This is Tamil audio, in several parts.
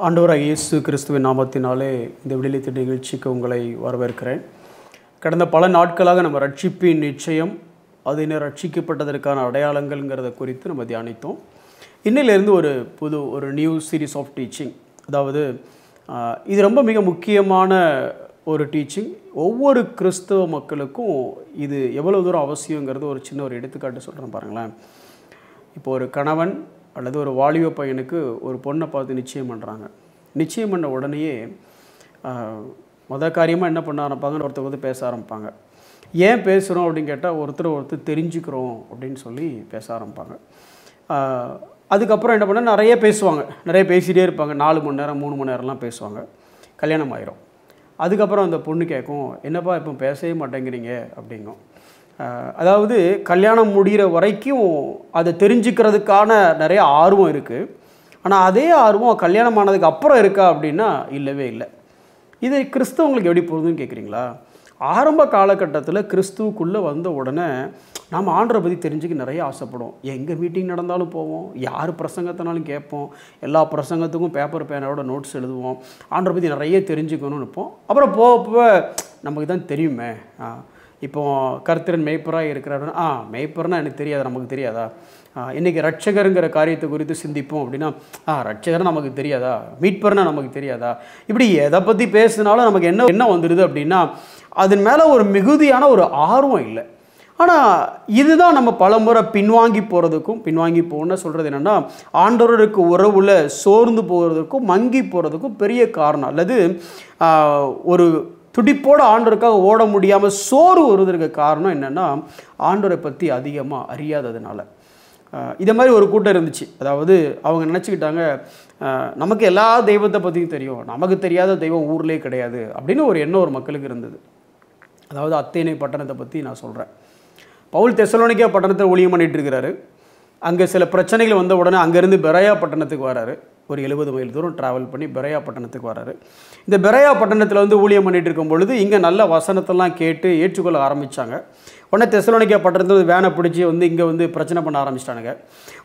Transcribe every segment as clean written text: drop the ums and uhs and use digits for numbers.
ஆண்டவராகிய இயேசு கிறிஸ்துவின் நாமத்தினாலே இந்த விடுதலை திட்ட நிகழ்ச்சிக்கு உங்களை வரவேற்கிறேன். கடந்த பல நாட்களாக நம்ம ரட்சிப்பின் நிச்சயம், அது இன்னும் ரட்சிக்கப்பட்டதற்கான அடையாளங்கள்ங்கிறத குறித்து நம்ம தியானித்தோம். இன்னிலிருந்து ஒரு நியூ சீரீஸ் ஆஃப் டீச்சிங். அதாவது இது ரொம்ப மிக முக்கியமான ஒரு டீச்சிங். ஒவ்வொரு கிறிஸ்தவ மக்களுக்கும் இது எவ்வளோ தூரம் அவசியங்கிறது ஒரு சின்ன எடுத்துக்காட்டு சொல்கிறேன் பாருங்களேன். இப்போ ஒரு கணவன் அல்லது ஒரு வாலிப பையனுக்கு ஒரு பொண்ணை பார்த்து நிச்சயம் பண்ணுறாங்க. நிச்சயம் பண்ண உடனேயே காரியமாக என்ன பண்ண ஆரம்பிப்பாங்கன்னு ஒருத்தர் பேச ஆரம்பிப்பாங்க. ஏன் பேசுகிறோம் அப்படின்னு கேட்டால் ஒருத்தர் தெரிஞ்சுக்கிறோம் அப்படின்னு சொல்லி பேச ஆரம்பிப்பாங்க. அதுக்கப்புறம் என்ன பண்ணால் நிறைய பேசுவாங்க, நிறைய பேசிகிட்டே இருப்பாங்க. 4 மணி நேரம் 3 மணி நேரம்லாம் பேசுவாங்க. கல்யாணம் ஆயிரும். அதுக்கப்புறம் அந்த பொண்ணு கேட்கும், என்னப்பா இப்போ பேசவே மாட்டேங்கிறீங்க அப்படிங்கும். அதாவது கல்யாணம் முடிகிற வரைக்கும் அதை தெரிஞ்சுக்கிறதுக்கான நிறைய ஆர்வம் இருக்குது. ஆனால் அதே ஆர்வம் கல்யாணம் ஆனதுக்கு அப்புறம் இருக்கா அப்படின்னா இல்லவே இல்லை. இது கிறிஸ்தவங்களுக்கு எப்படி போகுதுன்னு கேட்குறீங்களா? ஆரம்ப காலகட்டத்தில் கிறிஸ்துவுக்குள்ளே வந்த உடனே நாம் ஆண்டரை பற்றி தெரிஞ்சுக்க நிறைய ஆசைப்படுவோம். எங்கே மீட்டிங் நடந்தாலும் போவோம், யார் பிரசங்கத்தினாலும் கேட்போம், எல்லா பிரசங்கத்துக்கும் பேப்பர் பேனோட நோட்ஸ் எழுதுவோம், ஆண்டரை பற்றி நிறைய தெரிஞ்சுக்கணும்னு நிற்போம். அப்புறம் போக நமக்கு தான் தெரியுமே. இப்போது கர்த்தரன் மேய்ப்பராக இருக்கிறாருன்னா மேய்ப்பர்னா எனக்கு தெரியாது, நமக்கு தெரியாதா? இன்றைக்கி ரட்சகருங்கிற காரியத்தை குறித்து சிந்திப்போம் அப்படின்னா ரட்சகர் நமக்கு தெரியாதா? மீட்பர்னா நமக்கு தெரியாதா? இப்படி எதை பற்றி பேசினாலும் நமக்கு என்ன வந்துடுது அப்படின்னா அதன் மேலே ஒரு மிகுதியான ஒரு ஆர்வம் இல்லை. ஆனால் இதுதான் நம்ம பலமுறை பின்வாங்கி போகணும்னு சொல்கிறது என்னென்னா, ஆண்டவருக்கு உறவில் சோர்ந்து போகிறதுக்கும் மங்கி போகிறதுக்கும் பெரிய காரணம், அல்லது ஒரு துடிப்போடு ஆண்டவருக்காக ஓட முடியாமல் சோறு வருவதற்கு காரணம் என்னென்னா ஆண்டவரை பற்றி அதிகமாக அறியாததுனால. இதை மாதிரி ஒரு கூட்டம் இருந்துச்சு. அதாவது அவங்க நினச்சிக்கிட்டாங்க, நமக்கு எல்லா தெய்வத்தை பற்றியும் தெரியும், நமக்கு தெரியாத தெய்வம் ஊர்லேயே கிடையாது அப்படின்னு ஒரு எண்ணம் ஒரு மக்களுக்கு இருந்தது. அதாவது அத்தேனை பட்டணத்தை பற்றி நான் சொல்கிறேன். பவுல் தெசலோனிக்கே பட்டணத்தை ஊழியம் பண்ணிகிட்டு இருக்கிறாரு. அங்கே சில பிரச்சனைகள் வந்த உடனே அங்கேருந்து பெராயா பட்டணத்துக்கு வராரு. ஒரு 70 மைல் தூரம் ட்ராவல் பண்ணி பெராயா பட்டணத்துக்கு வராரு. இந்த பெராயா பட்டணத்தில் ஊழியம் பண்ணிகிட்டு இருக்கும் பொழுது இங்கே நல்ல வசனத்தெல்லாம் கேட்டு ஏற்றுக்கொள்ள ஆரம்பித்தாங்க. உடனே தெசலோனிக்கே பட்டணத்தில் வேனை பிடிச்சி இங்கே பிரச்சனை பண்ண ஆரம்பிச்சிட்டானுங்க.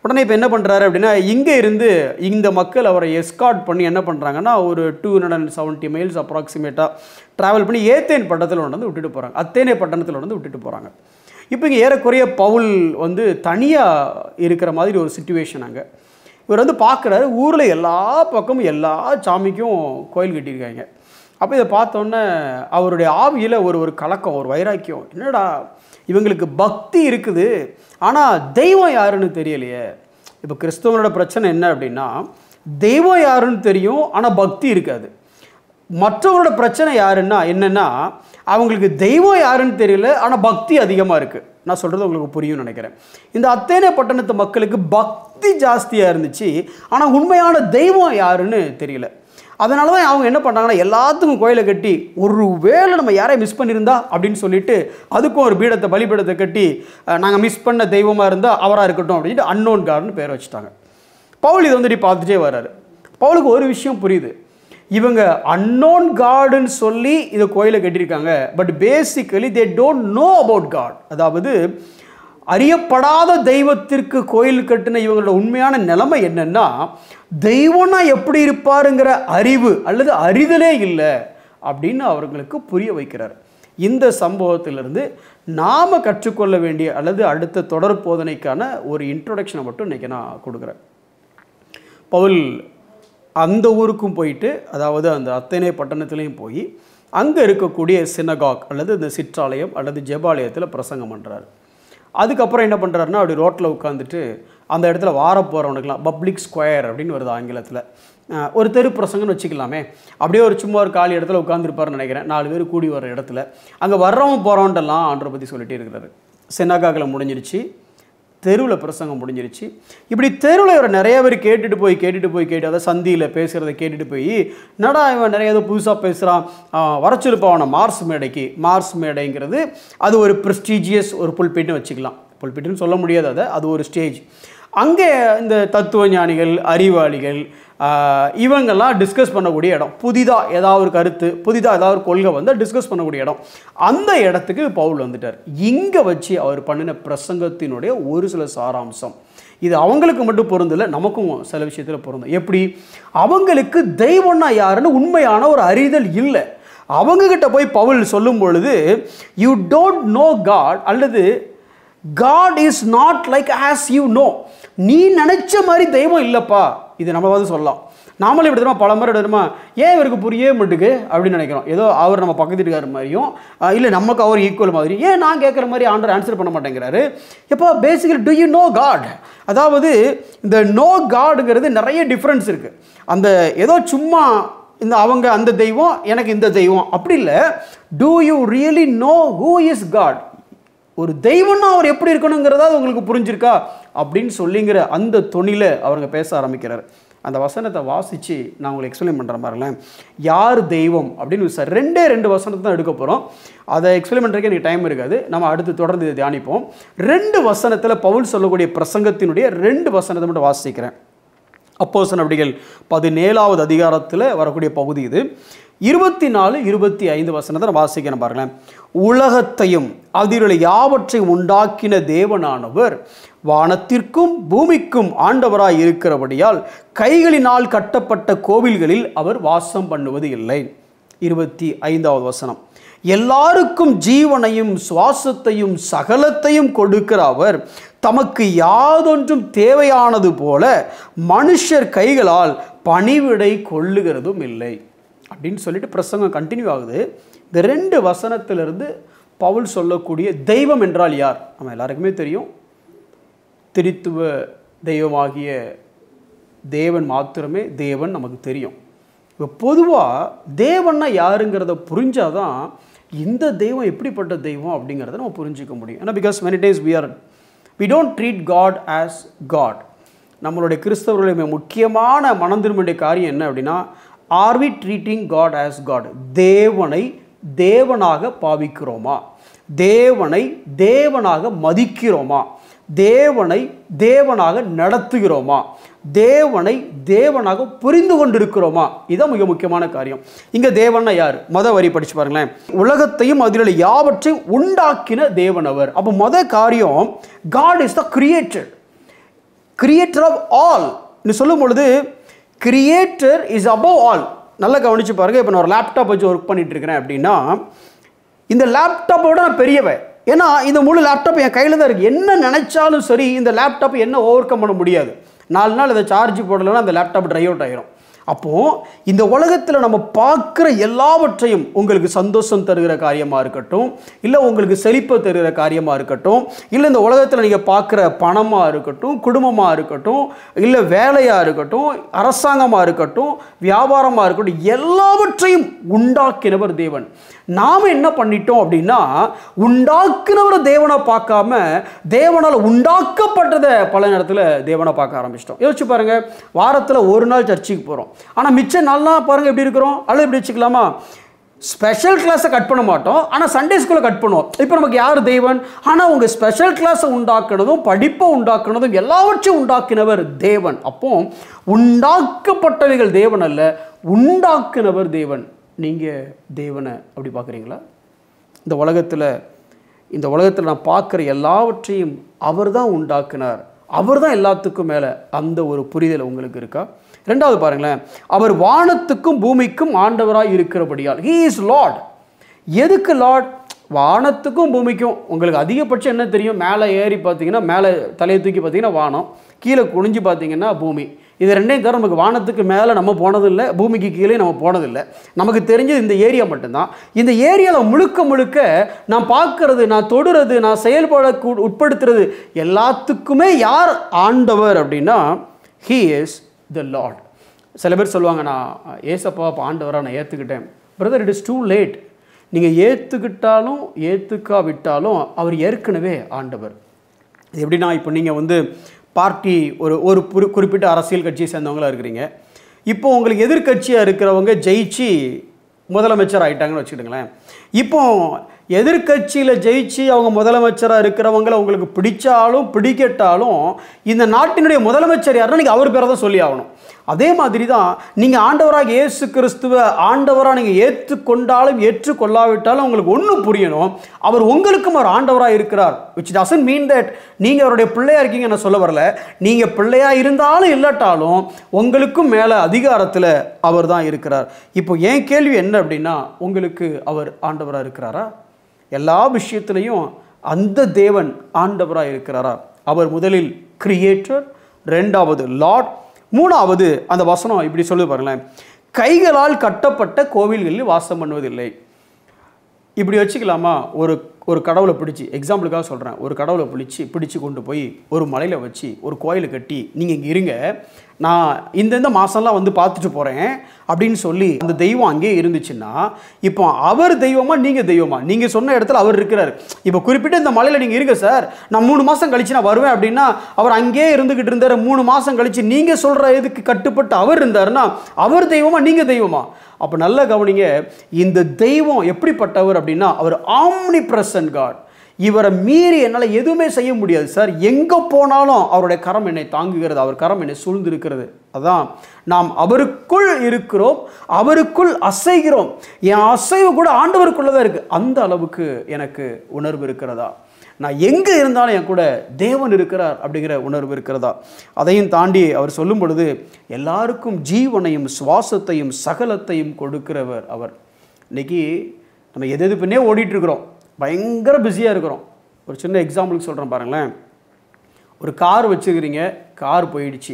உடனே இப்போ என்ன பண்ணுறாரு அப்படின்னா, இங்கே இருந்து இந்த மக்கள் அவரை எஸ்கார்ட் பண்ணி என்ன பண்ணுறாங்கன்னா ஒரு 270 மைல்ஸ் அப்ராக்சிமேட்டாக ட்ராவல் பண்ணி ஏத்தேன் பட்டணத்தில் விட்டுட்டு போகிறாங்க. அத்தேனே பட்டணத்தில் விட்டுட்டு போகிறாங்க. இப்போ இங்கே ஏறக்குறைய பவுல் தனியாக இருக்கிற மாதிரி ஒரு சிச்சுவேஷன். அங்கே இவர் பார்க்குறாரு, ஊரில் எல்லா பக்கமும் எல்லா சாமிக்கும் கோயில் கட்டியிருக்காங்க. அப்போ இதை பார்த்தோன்னே அவருடைய ஆவியில் ஒரு கலக்கம், ஒரு வைராக்கியம். என்னடா இவங்களுக்கு பக்தி இருக்குது, ஆனால் தெய்வம் யாருன்னு தெரியலையே. இப்போ கிறிஸ்தவனோட பிரச்சனை என்ன அப்படின்னா, தெய்வம் யாருன்னு தெரியும் ஆனால் பக்தி இருக்காது. மற்றவங்களோட பிரச்சனை என்னென்னா அவங்களுக்கு தெய்வம் யாருன்னு தெரியல, ஆனால் பக்தி அதிகமாக இருக்குது. நான் சொல்கிறது உங்களுக்கு புரியும்னு நினைக்கிறேன். இந்த அத்தேனே பட்டணத்து மக்களுக்கு பக்தி ஜாஸ்தியாக இருந்துச்சு, ஆனால் உண்மையான தெய்வம் யாருன்னு தெரியல. அதனால தான் அவங்க என்ன பண்ணுறாங்கன்னா, எல்லாத்துக்கும் கோயிலை கட்டி ஒரு வேளை நம்ம யாரையும் மிஸ் பண்ணியிருந்தா அப்படின்னு சொல்லிட்டு அதுக்கும் ஒரு பலிபீடத்தை கட்டி நாங்கள் மிஸ் பண்ண தெய்வமாக இருந்தால் அவராக இருக்கட்டும் அப்படின்ட்டு அன்னோன் காட்னு பேர் வச்சுட்டாங்க. பவுல் இது பார்த்துட்டே வர்றாரு. பவுலுக்கு ஒரு விஷயம் புரியுது, இவங்க அன்னோன் காடுன்னு சொல்லி இதை கோயிலை கட்டியிருக்காங்க, but basically they don't know about God. அதாவது அறியப்படாத தெய்வத்திற்கு கோயில் கட்டின இவங்களோட உண்மையான நிலைமை என்னன்னா, தெய்வம்னா எப்படி இருப்பாருங்கிற அறிவு அல்லது அறிதலே இல்லை அப்படின்னு அவர்களுக்கு புரிய வைக்கிறார். இந்த சம்பவத்திலிருந்து நாம் கற்றுக்கொள்ள வேண்டிய அல்லது அடுத்த தொடர் போதனைக்கான ஒரு இன்ட்ரோடக்ஷனை மட்டும் இன்றைக்கி நான் கொடுக்குறேன். பவுல் அந்த ஊருக்கும் போயிட்டு, அதாவது அந்த அத்தேனே பட்டணத்துலேயும் போய் அங்கே இருக்கக்கூடிய சினகாக் அல்லது இந்த சிற்றாலயம் அல்லது ஜெபாலயத்தில் பிரசங்கம் பண்ணுறாரு. அதுக்கப்புறம் என்ன பண்ணுறாருன்னா, அப்படி ரோட்டில் உட்காந்துட்டு அந்த இடத்துல போகிறவனுக்குலாம் பப்ளிக் ஸ்கொயர் அப்படின்னு வருது ஆங்கிலத்தில், ஒரு தெரு பிரசங்கம்னு வச்சுக்கலாமே. அப்படியே சும்மா ஒரு காலி இடத்துல உட்காந்துருப்பாருன்னு நினைக்கிறேன். 4 பேர் கூடி வர இடத்துல அங்கே வர்றவன் போகிறவன்ட்டெல்லாம் ஆண்டரை பற்றி சொல்லிகிட்டே இருக்கிறாரு. சினகாக்கில் முடிஞ்சிருச்சு, தெருவில் பிரசங்கம் முடிஞ்சிருச்சு. இப்படி தெருவில் இவர் நிறைய பேர் கேட்டுட்டு போய் அதை சந்தியில் பேசுகிறத கேட்டுட்டு போய், நடா இவன் நிறைய ஏதோ புதுசாக பேசுகிறான், வரச்சிருப்பா அவனை மார்ஸ் மேடைங்கிறது அது ஒரு ப்ரெஸ்டீஜியஸ் ஒரு புல்பிட்னு வச்சுக்கலாம். புல்பிட்டுன்னு சொல்ல முடியாது, அது ஒரு ஸ்டேஜ். அங்கே இந்த தத்துவ ஞானிகள், அறிவாளிகள், இவங்கெல்லாம் டிஸ்கஸ் பண்ணக்கூடிய இடம். புதிதாக ஏதாவது ஒரு கருத்து, புதிதாக ஏதாவது ஒரு கொள்கை வந்து டிஸ்கஸ் பண்ணக்கூடிய இடம். அந்த இடத்துக்கு பவுல் வந்துட்டார். இங்கே வச்சு அவர் பண்ணின பிரசங்கத்தினுடைய ஒரு சில சாராம்சம் இது அவங்களுக்கு மட்டும் பொருந்தில்லை, நமக்கும் சில விஷயத்தில் பொருந்தும். எப்படி? அவங்களுக்கு தெய்வம்னா யாருன்னு உண்மையான ஒரு அறிதல் இல்லை. அவங்கக்கிட்ட போய் பவுல் சொல்லும் பொழுது யூ டோன்ட் நோ காட் அல்லது God is not like as you know. நீ நினைச்ச மாதிரி தெய்வம் இல்லைப்பா. இது நம்ம வந்து சொல்லலாம். நாமளே இப்படி தெரியுமா, பல முறை எடுத்துமா, ஏன் இவருக்கு புரியவே மாட்டுக்கு அப்படின்னு நினைக்கிறோம். ஏதோ அவர் நம்ம பக்கத்து இருக்கார் மாதிரியும், இல்லை நமக்கு அவர் ஈக்குவல் மாதிரி, ஏன் நான் கேட்குற மாதிரி ஆண்டர் ஆன்சர் பண்ண மாட்டேங்கிறாரு. இப்போ basically do you know God, அதாவது இந்த நோ காடுங்கிறது நிறைய டிஃப்ரென்ஸ் இருக்குது. அந்த ஏதோ சும்மா இந்த அவங்க அந்த தெய்வம் எனக்கு இந்த தெய்வம் அப்படி இல்லை. Do you really know who is God? ஒரு தெய்வம்னா அவர் எப்படி இருக்கணுங்கிறதா உங்களுக்கு புரிஞ்சிருக்கா அப்படின்னு சொல்லிங்கிற அந்த தொனியில் அவங்க பேச ஆரம்பிக்கிறார். அந்த வசனத்தை வாசித்து நான் உங்களுக்கு எக்ஸ்பிளைன் பண்ணுற மாதிரிலாம், யார் தெய்வம் அப்படின்னு சார் 2 வசனத்தை தான் எடுக்க போகிறோம். அதை எக்ஸ்பிளைன் பண்ணுறதுக்கு எனக்கு டைம் இருக்காது, நம்ம அடுத்து தொடர்ந்து இதை தியானிப்போம். 2 வசனத்தில் பவுல் சொல்லக்கூடிய பிரசங்கத்தினுடைய 2 வசனத்தை மட்டும் வாசிக்கிறேன். அப்போஸ்தலர் நடவடிக்கைகள் 17வது அதிகாரத்தில் வரக்கூடிய பகுதி இது. 24, 25 வசனத்தை நான் வாசிக்கிறேன் பாருங்களேன். உலகத்தையும் அதிலுள்ள யாவற்றையும் உண்டாக்கின தேவனானவர் வானத்திற்கும் பூமிக்கும் ஆண்டவராய் இருக்கிறபடியால் கைகளினால் கட்டப்பட்ட கோவில்களில் அவர் வாசம் பண்ணுவது இல்லை. 25வது வசனம், எல்லாருக்கும் ஜீவனையும் சுவாசத்தையும் சகலத்தையும் கொடுக்கிற அவர் தமக்கு யாதொன்றும் தேவையானது போல மனுஷர் கைகளால் பணிவிடை கொள்ளுகிறதும் இல்லை அப்படின்னு சொல்லிட்டு பிரசங்கம் கண்டினியூ ஆகுது. இந்த 2 வசனத்திலிருந்து பவுல் சொல்லக்கூடிய தெய்வம் என்றால் யார்? நம்ம எல்லாருக்குமே தெரியும், திரித்துவ தெய்வமாகிய தேவன் மாத்திரமே தேவன் நமக்கு தெரியும். இப்போ பொதுவாக தேவன்னா யாருங்கிறத புரிஞ்சாதான் இந்த தெய்வம் எப்படிப்பட்ட தெய்வம் அப்படிங்கிறத நம்ம புரிஞ்சிக்க முடியும். ஏன்னா because many days we don't treat God as God. நம்மளுடைய கிறிஸ்தவர்களுடைய முக்கியமான மனம் திரும்பிய காரியம் என்ன அப்படின்னா, are we treating God as God? தேவனை தேவனாக பாவிக்கிறோமா? தேவனை தேவனாக மதிக்கிறோமா? தேவனை தேவனாக நடத்துகிறோமா? தேவனை தேவனாக புரிந்து கொண்டிருக்கிறோமா? இதுதான் மிக முக்கியமான காரியம். இங்க தேவன்னா யார்? வரி படிச்சு பாருங்களேன். உலகத்தையும் அதில் யாவற்றையும் உண்டாக்கின தேவன் அவர். அப்போ காரியம், God is the creator of all. நீ சொல்லும் பொழுது கிரியேட்டர் இஸ் above all. நல்லா கவனிச்சு பாருங்க. இப்போ நான் ஒரு லேப்டாப் வச்சு ஒர்க் பண்ணிட்டு இருக்கிறேன் அப்படின்னா, இந்த லேப்டாப்போட நான் பெரியவன். ஏன்னா இந்த முழு லேப்டாப் என் கையில் தான் இருக்குது. என்ன நினைச்சாலும் சரி இந்த லேப்டாப் என்ன ஓவர் கம் பண்ண முடியாது. 4 நாள் இதை சார்ஜ் போடலைன்னா அந்த லேப்டாப் ட்ரை அவுட் ஆகிரும். அப்போது இந்த உலகத்தில் நம்ம பார்க்குற எல்லாவற்றையும் உங்களுக்கு சந்தோஷம் தருகிற காரியமாக இருக்கட்டும், இல்லை உங்களுக்கு செழிப்பை தருகிற காரியமாக இருக்கட்டும், இல்லை இந்த உலகத்தில் நீங்கள் பார்க்குற பணமாக இருக்கட்டும், குடும்பமாக இருக்கட்டும், இல்லை வேலையாக இருக்கட்டும், அரசாங்கமாக இருக்கட்டும், வியாபாரமாக இருக்கட்டும், எல்லாவற்றையும் உண்டாக்கினவர் தேவன். நாம் என்ன பண்ணிட்டோம் அப்படின்னா, உண்டாக்குனவரை தேவனை பார்க்காம தேவனால் உண்டாக்கப்பட்டதை பல நேரத்தில் தேவனை பார்க்க ஆரம்பிச்சிட்டோம். யோசிச்சு பாருங்க, வாரத்தில் ஒரு நாள் சர்ச்சுக்கு போகிறோம், ஆனால் மிச்ச நாள்லாம் பாருங்க எப்படி இருக்கிறோம். அல்லது எப்படி வச்சுக்கலாமா, ஸ்பெஷல் கிளாஸை கட் பண்ண மாட்டோம், ஆனால் சண்டே ஸ்கூலில் கட் பண்ணுவோம். இப்போ நமக்கு யார் தேவன்? ஆனால் உங்கள் ஸ்பெஷல் கிளாஸை உண்டாக்குனதும் படிப்பை உண்டாக்குனதும் எல்லாவற்றையும் உண்டாக்கினவர் தேவன். அப்போ உண்டாக்கப்பட்டவைகள் தேவன் அல்ல, உண்டாக்குனவர் தேவன். நீங்கள் தேவனை அப்படி பார்க்குறீங்களா? இந்த உலகத்தில் நான் பார்க்குற எல்லாவற்றையும் அவர் தான் உண்டாக்குனார், அவர் தான் எல்லாத்துக்கும் மேலே, அந்த ஒரு புரிதல் உங்களுக்கு இருக்கா? 2வது பாருங்களேன், அவர் வானத்துக்கும் பூமிக்கும் ஆண்டவராக இருக்கிறபடியால், ஹீ இஸ் லார்ட். எதுக்கு லார்ட்? வானத்துக்கும் பூமிக்கும். உங்களுக்கு அதிகபட்சம் என்ன தெரியும்? மேலே ஏறி பார்த்தீங்கன்னா, மேலே தலையை தூக்கி பார்த்தீங்கன்னா வானம், கீழே குனிஞ்சு பார்த்தீங்கன்னா பூமி. இது 2யும் தவிர நமக்கு வானத்துக்கு மேலே நம்ம போனதில்லை, பூமிக்கு கீழே நம்ம போனதில்லை. நமக்கு தெரிஞ்சது இந்த ஏரியா மட்டும்தான். இந்த ஏரியாவில் முழுக்க நான் பார்க்கறது, நான் தொடுறது, நான் செயல்பட உட்படுத்துறது எல்லாத்துக்குமே யார் ஆண்டவர் அப்படின்னா, ஹீ இஸ் த லார்ட். சில பேர் சொல்லுவாங்க, நான் ஏசப்பா ஆண்டவராக நான் ஏற்றுக்கிட்டேன். Brother, it is too late. நீங்கள் ஏற்றுக்கிட்டாலும் ஏற்றுக்காவிட்டாலும் அவர் ஏற்கனவே ஆண்டவர். இது எப்படின்னா, இப்போ நீங்கள் பார்ட்டி ஒரு குறிப்பிட்ட அரசியல் கட்சியை சேர்ந்தவங்களாக இருக்கிறீங்க. இப்போ உங்களுக்கு எதிர்கட்சியாக இருக்கிறவங்க ஜெயிச்சு முதலமைச்சர் ஆகிட்டாங்கன்னு வச்சுக்கிட்டுங்களேன். இப்போ எதிர்க்கட்சியில் ஜெயிச்சு அவங்க முதலமைச்சராக இருக்கிறவங்களை உங்களுக்கு பிடிச்சாலும் பிடிக்கட்டாலும் இந்த நாட்டினுடைய முதலமைச்சர் யாருன்னா நீங்கள் அவர் பேரை தான் சொல்லி ஆகணும். அதே மாதிரி தான் நீங்கள் ஆண்டவராக இயேசு கிறிஸ்துவை ஆண்டவராக நீங்கள் ஏற்றுக்கொண்டாலும் ஏற்றுக்கொள்ளாவிட்டாலும் உங்களுக்கு ஒன்று புரியணும், அவர் உங்களுக்கும் அவர் ஆண்டவராக இருக்கிறார். which doesn't mean that நீங்கள் அவருடைய பிள்ளையாக இருக்கீங்க நான் சொல்ல வரல. நீங்கள் பிள்ளையாக இருந்தாலும் இல்லாட்டாலும் உங்களுக்கும் மேலே அதிகாரத்தில் அவர் தான் இருக்கிறார். இப்போ என் கேள்வி என்ன அப்படின்னா, உங்களுக்கு அவர் ஆண்டவராக இருக்கிறாரா? எல்லா விஷயத்திலையும் அந்த தேவன் ஆண்டவராக இருக்கிறாரா? அவர் முதலில் கிரியேட்டர், ரெண்டாவது லார்ட், மூணாவது அந்த வசனம் இப்படி சொல்லி பாருங்களேன், கைகளால் கட்டப்பட்ட கோவில்களில் வாசம் பண்ணுவதில்லை. இப்படி வச்சுக்கலாமா? ஒரு கடவுளை பிடிச்சி, எக்ஸாம்பிளுக்காக சொல்கிறேன், ஒரு கடவுளை பிடிச்சி கொண்டு போய் ஒரு மலையில் வச்சு ஒரு கோயிலை கட்டி நீங்கள் இங்கே இருங்க, நான் இந்த மாதம்லாம் வந்து பார்த்துட்டு போகிறேன் அப்படின்னு சொல்லி அந்த தெய்வம் அங்கேயே இருந்துச்சுன்னா, இப்போ அவர் தெய்வமா நீங்கள் தெய்வமா? நீங்கள் சொன்ன இடத்துல அவர் இருக்கிறார். இப்போ குறிப்பிட்ட இந்த மலையில் நீங்கள் இருங்க சார், நான் 3 மாதம் கழிச்சு நான் வருவேன் அப்படின்னா, அவர் அங்கேயே இருந்துக்கிட்டு இருந்தார். 3 மாதம் கழிச்சு நீங்கள் சொல்கிற இதுக்கு கட்டுப்பட்டு அவர் இருந்தாருன்னா அவர் தெய்வமா நீங்கள் தெய்வமா? அப்போ நல்லா கவனிங்க, இந்த தெய்வம் எப்படிப்பட்டவர் அப்படின்னா, அவர் ஆம்னி பிரசன்ட் காட். இவரை மீறி என்னால் எதுவுமே செய்ய முடியாது சார். எங்கே போனாலும் அவருடைய கரம் என்னை தாங்குகிறது, அவர் கரம் என்னை சூழ்ந்து இருக்கிறது. அதான் நாம் அவருக்குள் இருக்கிறோம், அவருக்குள் அசைகிறோம். என் அசைவு கூட ஆண்டவருக்குள்ளதான் இருக்குது. அந்த அளவுக்கு எனக்கு உணர்வு இருக்கிறதா? நான் எங்கே இருந்தாலும் என் கூட தேவன் இருக்கிறார் அப்படிங்கிற உணர்வு இருக்கிறதா? அதையும் தாண்டி அவர் சொல்லும் பொழுது, எல்லாருக்கும் ஜீவனையும் சுவாசத்தையும் சகலத்தையும் கொடுக்கிறவர் அவர். இன்னைக்கு நம்ம எது பின்னே ஓடிட்டு இருக்கிறோம், பயங்கர பிஸியாக இருக்கிறோம். ஒரு சின்ன எக்ஸாம்பிளுக்கு சொல்கிறேன் பாருங்களேன். ஒரு கார் வச்சுக்கிறீங்க, கார் போயிடுச்சு.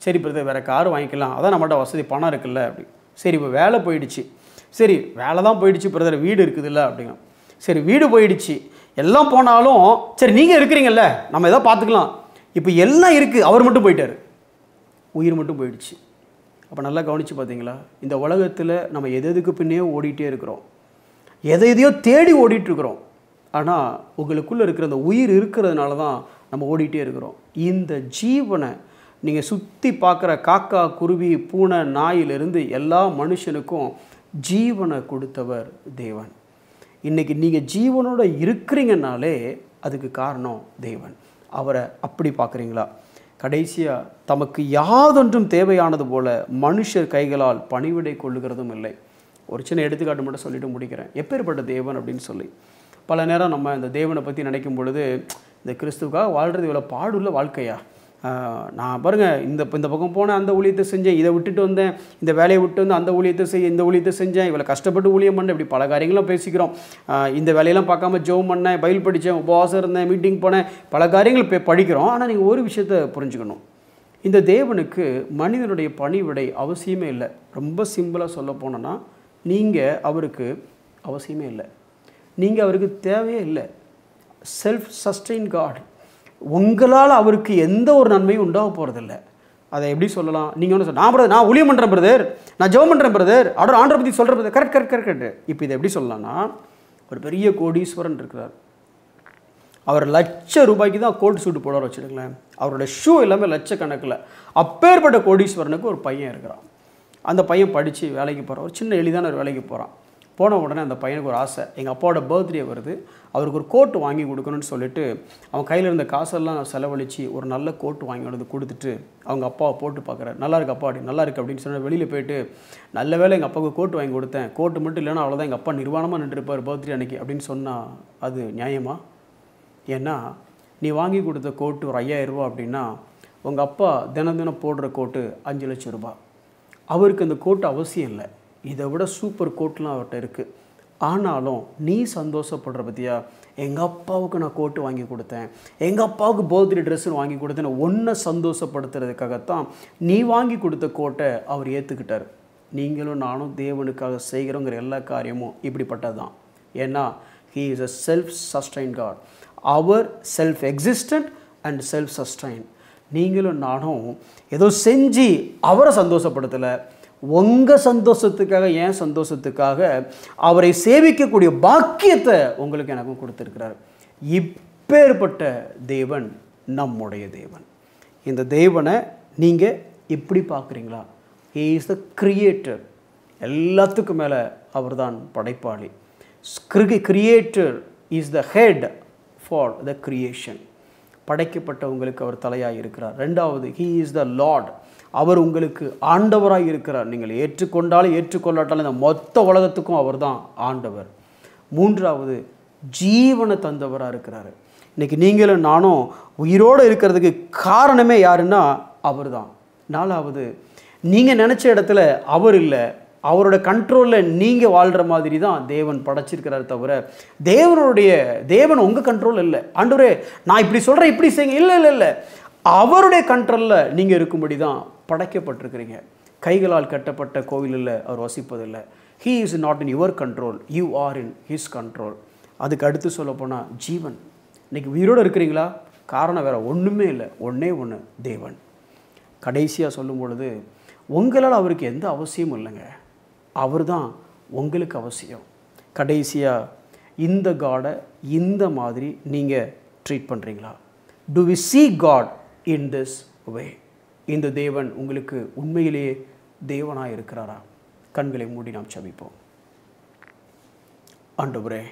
சரி பிரதர் வேறு கார் வாங்கிக்கலாம், அதான் நம்மகிட்ட வசதி பணம் இருக்குல்ல அப்படி. சரி இப்போ வேலை போயிடுச்சு. சரி வேலை தான் போயிடுச்சு பிரதர், வீடு இருக்குதுல்ல அப்படிங்க. சரி வீடு போயிடுச்சு, எல்லாம் போனாலும் சரி நீங்கள் இருக்கிறீங்கல்ல நம்ம எதாவது பார்த்துக்கலாம். இப்போ எல்லாம் இருக்குது, அவர் மட்டும் போயிட்டார், உயிர் மட்டும் போயிடுச்சு. அப்போ நல்லா கவனித்து பார்த்தீங்களா? இந்த உலகத்தில் நம்ம எதுக்கு பின்னே ஓடிட்டே இருக்கிறோம், எதையோ தேடி ஓடிட்டுருக்குறோம். ஆனால் உங்களுக்குள்ளே இருக்கிற அந்த உயிர் இருக்கிறதுனால தான் நம்ம ஓடிட்டே இருக்கிறோம். இந்த ஜீவனை நீங்கள் சுற்றி பார்க்குற காக்கா, குருவி, பூனை, நாயிலிருந்து எல்லா மனுஷனுக்கும் ஜீவனை கொடுத்தவர் தேவன். இன்றைக்கி நீங்கள் ஜீவனோட இருக்கிறீங்கனாலே அதுக்கு காரணம் தேவன். அவரை அப்படி பார்க்குறீங்களா? கடைசியாக தமக்கு யாதொன்றும் தேவையானது போல மனுஷர் கைகளால் பணிவிடை கொள்ளுகிறதும் இல்லை. ஒரு சின்ன எடுத்துக்காட்டு மட்டும் சொல்லிட்டு முடிக்கிறேன். எப்பேற்பட்ட தேவன் அப்படின்னு சொல்லி பல நேரம் நம்ம இந்த தேவனை பற்றி நினைக்கும் பொழுது, இந்த கிறிஸ்துவுக்காக வாழ்கிறது இவ்வளோ பாடுள்ள வாழ்க்கையா? நான் பாருங்கள் இந்த பக்கம் போனேன், அந்த ஊழியத்தை செஞ்சேன், இதை விட்டுட்டு வந்தேன், இந்த வேலையை விட்டு வந்து அந்த ஊழியத்தை இந்த ஊழியத்தை செஞ்சேன், இவ்வளோ கஷ்டப்பட்டு ஊழியம் பண்ணேன், இப்படி பல காரியங்களும் பேசிக்கிறோம். இந்த வேலையெல்லாம் பார்க்காம ஜெபம் பண்ணேன், பைபிள் படித்தேன், உபவாசம் இருந்தேன், மீட்டிங் போனேன், பல காரியங்கள் படிக்கிறோம். ஆனால் நீங்கள் ஒரு விஷயத்தை புரிஞ்சுக்கணும், இந்த தேவனுக்கு மனிதனுடைய பணிவிடை அவசியமே இல்லை. ரொம்ப சிம்பிளாக சொல்ல போனோன்னா, நீங்கள் அவருக்கு அவசியமே இல்லை, நீங்கள் அவருக்கு தேவையே இல்லை. Self sustain God. உங்களால் அவருக்கு எந்த ஒரு நன்மையும் உண்டாக போகிறதில்ல. அதை எப்படி சொல்லலாம்? நீங்கள் ஒன்று நான் ஊழியம் பண்ணுறேன் பிரதர், நான் ஜெபம் பண்ணுறேன் பிரதர், ஆண்டரை பற்றி சொல்கிற பிரதர், கரெக்ட். இப்போ இதை எப்படி சொல்லலாம்னா, ஒரு பெரிய கோடீஸ்வரன் இருக்கிறார், அவர் ₹1,00,000 தான் கோட் சூட்டு போடுவார் வச்சுடுங்களேன். அவரோட ஷூ எல்லாமே லட்சக்கணக்கில். அப்பேற்பட்ட கோடீஸ்வரனுக்கு ஒரு பையன் இருக்கிறான். அந்த பையன் படித்து வேலைக்கு போகிறான், ஒரு சின்ன எளிதான ஒரு வேலைக்கு போகிறான். போன உடனே அந்த பையனுக்கு ஒரு ஆசை, எங்கள் அப்பாவோட பர்த்டே வருது, அவருக்கு ஒரு கோட்டு வாங்கி கொடுக்கணும்னு சொல்லிட்டு அவன் கையில் இருந்த காசெல்லாம் செலவழித்து ஒரு நல்ல கோட்டு வாங்கி வந்து கொடுத்துட்டு அவங்க அப்பாவை போட்டு பார்க்குறாரு. நல்லா இருக்கு அப்பா, நல்லா இருக்குது அப்படின்னு சொன்ன வெளியில் போயிட்டு, நல்ல வேலை எங்கள் அப்பாவுக்கு கோட்டு வாங்கி கொடுத்தேன், கோட்டு மட்டும் இல்லைன்னா அவ்வளோதான், எங்கள் அப்பா நிர்வாணமாக நின்றுருப்பார் பர்த்டே அன்னைக்கு அப்படின்னு சொன்னால் அது நியாயமா? ஏன்னா நீ வாங்கி கொடுத்த கோட்டு ஒரு ₹5,000 அப்படின்னா உங்கள் அப்பா தினம் போடுற கோட்டு ₹5,00,000. அவருக்கு அந்த கோட்டு அவசியம் இல்லை, இதை விட சூப்பர் கோட்லாம் அவர்கிட்ட இருக்குது. ஆனாலும் நீ சந்தோஷப்படுற பற்றியா, எங்கள் அப்பாவுக்கு நான் கோட்டு வாங்கி கொடுத்தேன், எங்கள் அப்பாவுக்கு பர்த்டே ட்ரெஸ்ஸுன்னு வாங்கி கொடுத்தேன், ஒன்றை சந்தோஷப்படுத்துறதுக்காகத்தான் நீ வாங்கி கொடுத்த கோட்டை அவர் ஏற்றுக்கிட்டார். நீங்களும் நானும் தேவனுக்காக செய்கிறோங்கிற எல்லா காரியமும் இப்படிப்பட்டது தான். ஏன்னா he is a self sustain God. அவர் self existent and self sustain. நீங்களும் நானும் ஏதோ செஞ்சு அவரை சந்தோஷப்படுத்தலை, உங்கள் சந்தோஷத்துக்காக, என் சந்தோஷத்துக்காக அவரை சேவிக்கக்கூடிய பாக்கியத்தை உங்களுக்கு எனக்கும் கொடுத்துருக்கிறார். இப்பேற்பட்ட தேவன் நம்முடைய தேவன். இந்த தேவனை நீங்கள் இப்படி பார்க்குறீங்களா? He is the creator. எல்லாத்துக்கும் மேலே அவர் தான் படைப்பாளி. Creator is the head for the creation. படைக்கப்பட்ட உங்களுக்கு அவர் தலையாக இருக்கிறார். ரெண்டாவது, ஹீ இஸ் த லார்ட், அவர் உங்களுக்கு ஆண்டவராக இருக்கிறார். நீங்கள் ஏற்றுக்கொண்டாலும் ஏற்றுக்கொள்ளாட்டாலும் இந்த மொத்த உலகத்துக்கும் அவர் தான் ஆண்டவர். மூன்றாவது, ஜீவனை தந்தவராக இருக்கிறாரு. இன்றைக்கி நீங்களும் நானும் உயிரோடு இருக்கிறதுக்கு காரணமே யாருன்னா அவர் தான். நாலாவது, நீங்கள் நினச்ச இடத்துல அவர் இல்லை, அவரோட கண்ட்ரோலில் நீங்கள் வாழ்கிற மாதிரி தான் தேவன் படைச்சிருக்கிறார். தவிர தேவன் உங்கள் கண்ட்ரோல் இல்லை. ஆண்டவரே நான் இப்படி சொல்கிறேன், இப்படி செய்யுங்க, இல்லை இல்லை இல்லை, அவருடைய கண்ட்ரோலில் நீங்கள் இருக்கும்படி தான் படைக்கப்பட்டிருக்கிறீங்க. கைகளால் கட்டப்பட்ட கோவிலில் அவர் வசிப்பதில்லை. He is not in your control, you are in his control. அதுக்கு அடுத்து சொல்லப்போனால் ஜீவன். இன்றைக்கி உயிரோடு இருக்கிறீங்களா? காரணம் வேறு ஒன்றுமே இல்லை, ஒன்றே ஒன்று, தேவன். கடைசியாக சொல்லும் பொழுது உங்களால் அவருக்கு எந்த அவசியமும் இல்லைங்க, அவர் தான் உங்களுக்கு அவசியம். கடைசியாக இந்த காடை இந்த மாதிரி நீங்கள் ட்ரீட் பண்ணுறீங்களா? Do we see God in this way? இந்த தேவன் உங்களுக்கு உண்மையிலேயே தேவனாக இருக்கிறாரா? கண்களை மூடி நாம் ஜெபிப்போம். ஆண்டவரே,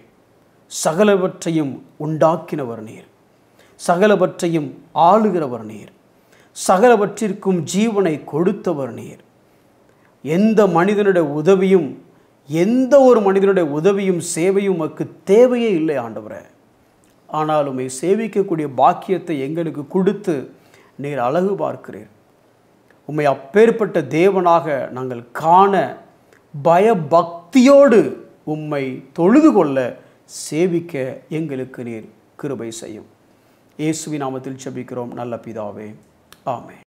சகலவற்றையும் உண்டாக்கினவர் நீர், சகலவற்றையும் ஆளுகிறவர் நீர், சகலவற்றிற்கும் ஜீவனை கொடுத்தவர் நீர். எந்த மனிதனுடைய உதவியும், எந்த ஒரு மனிதனுடைய உதவியும் சேவையும் உமக்கு தேவையே இல்லை ஆண்டவரே. ஆனாலும் சேவிக்கக்கூடிய பாக்கியத்தை எங்களுக்கு கொடுத்து நீர் அழகு பார்க்கிறீர். உம்மை அப்பேற்பட்ட தேவனாக நாங்கள் காண பயபக்தியோடு உம்மை தொழுது கொள்ள சேவிக்க எங்களுக்கு நீர் கிருபை செய்யும். இயேசுவின் நாமத்தில் ஜெபிக்கிறோம் நல்ல பிதாவே, ஆமென்.